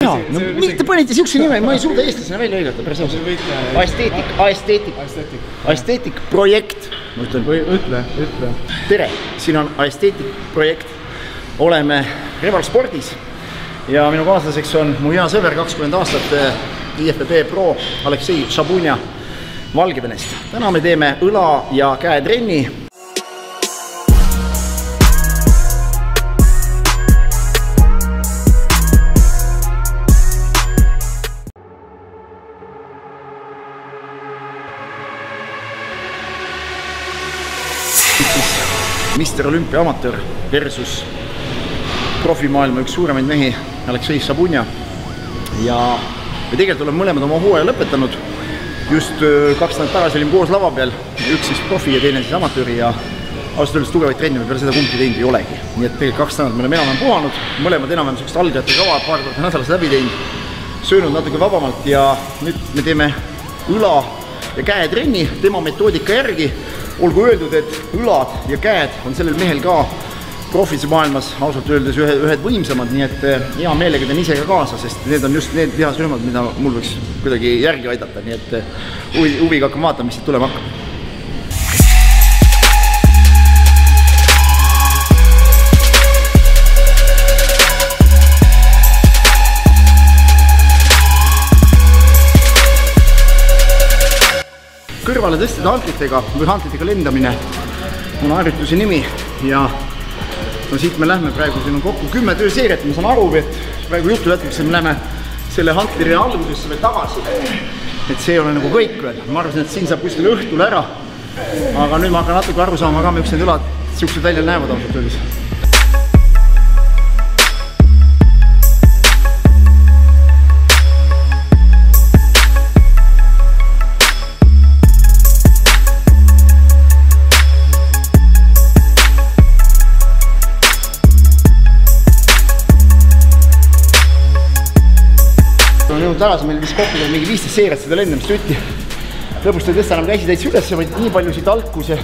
jaa, no miks te panite siukse nime, ma ei suuda eestlasena välja õigata, päris ausalt. Aesthetic projekt. Ütle. Tere, siin on Aesthetic projekt. Oleme Reval Spordis ja minu kaaslaseks on mu hea sõber 20 aastat IFBB Pro Aleksei Šabunja Valgevenest. Täna me teeme õla- ja käetrenni. Mister Olümpia amatöör versus profimaailma üks suuremaid mehi Aleksei Šabunja ja me tegelikult oleme mõlemad oma hooaja lõpetanud. Just 2 nädalat tagasi olime koos lava peal, üks siis profi ja teine siis amatööri ja ausalt öeldes tugevaid trenni me peale seda kumbki teinud ei olegi. Nii et tegelikult 2 nädalat me oleme enam puhanud, mõlemad enam sellist algajate kava paar korda nädalas läbi teinud, söönud natuke vabamalt ja nüüd me teeme õla- ja käetrenni tema metoodika järgi. Olgu öeldud, et õlad ja käed on sellel mehel ka profise maailmas ausalt öeldes ühed võimsamad, nii et hea meelega teen ise ka kaasa, sest need on just need lihasrühmad, mida mul võiks kuidagi järgi aidata, nii et huviga hakkame vaatama, mis siit tulema hakkab. Kõrvale tõstada hantlitega või hantlitega lendamine on harjutuse nimi ja no siit me lähme praegu, siin on kokku 10 tööseeriat, ma saan aru, et praegu jutu jätkuks, et me lähme selle hantliri algusesse veel tagasi. Et see ei ole nagu kõik veel, ma arvasin, et siin saab kuskil õhtul ära, aga nüüd ma hakkan natuke aru saama ka, miks need õlad siuksed välja näevad ausalt öeldes. Tagasi meil vist kokku mingi 15 seeriat seda lendamist ütti. Lõpust ei tõsta enam käsi täitsa üles, vaid nii palju siit alkus ja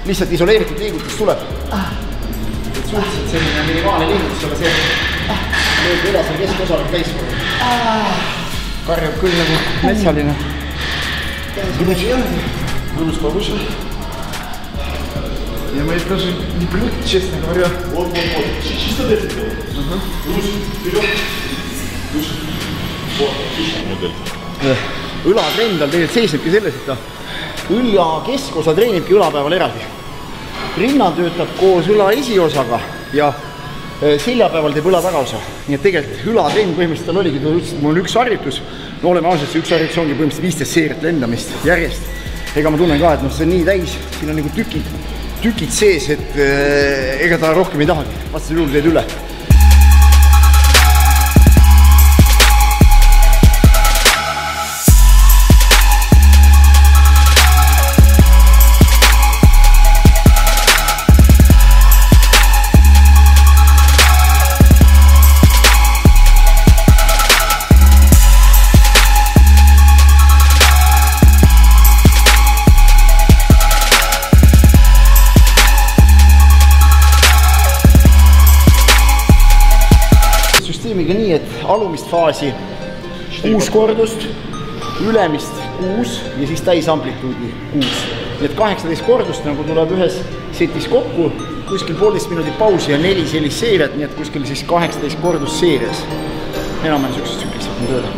lihtsalt isoleeritud liigutus tuleb. Et suhteliselt selline minimaalne liigutus, aga see lööb edasi keskosa käis. Karjab küll nagu metsaline. Груз повыше. Я мои даже не привык, честно говоря. Вот. Чисто дефект. Груз вперед. Õlatrend on tegelikult seisnebki selles, et õla keskosa treenibki õlapäeval eraldi. Rinna töötab koos õla esiosaga ja seljapäeval teeb õla tagaosa. Nii et tegelikult õlatrend põhimõtteliselt tal oligi, ta ütles, et mul on üks harjutus. No oleme ausalt, see üks harjutus ongi põhimõtteliselt 15 seeriat lendamist järjest. Ega ma tunnen ka, et see on nii täis, siin on nagu tükid sees, et ega ta rohkem ei tahagi. Vastasel juhul teed üle. Nii, et alumist faasi 6 kordust, ülemist 6 ja siis täisamplituudi 6. Nii et 18 kordust nagu tuleb ühes setis kokku, kuskil 1,5 minutit pausi ja 4 sellist seeriat, nii et kuskil siis 18 kordust seerias. Enam on siuksed tsükliselt mu tööle.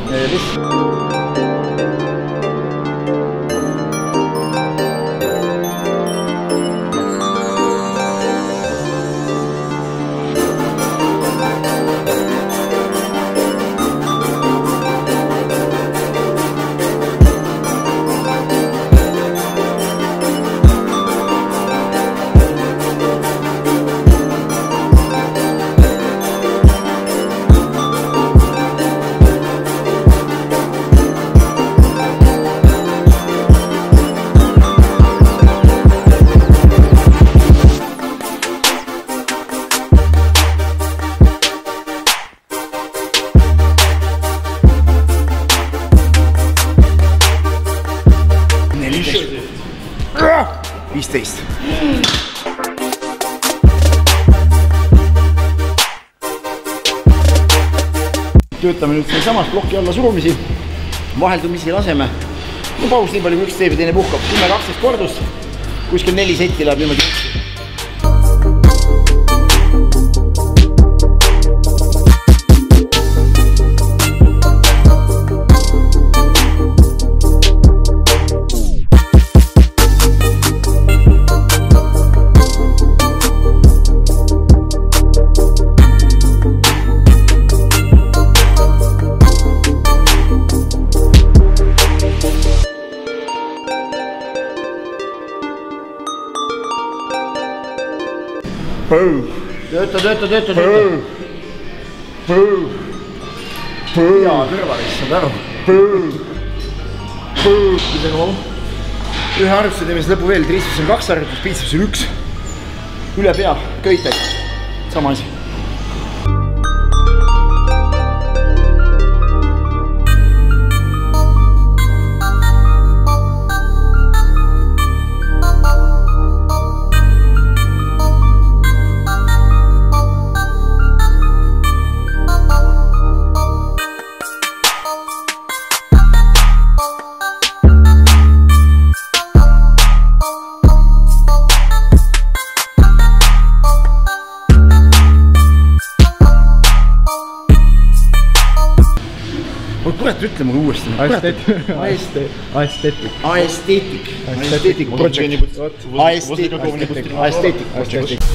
töötame nüüd siin samas ploki alla surumisi, vaheldumisi laseme. No paus nii palju, kui üks teeb ja teine puhkab. 10-12 kordus, kuskil 4 setti läheb niimoodi. Tööta. Ja kõrvalis, saad aru. Ühe harjutuse teeme siis lõpu veel, triceps on 2 harjutust, biceps on 1. Üle pea, köited, sama asi. Kurat, ütle mulle uuesti. Aesthetic project.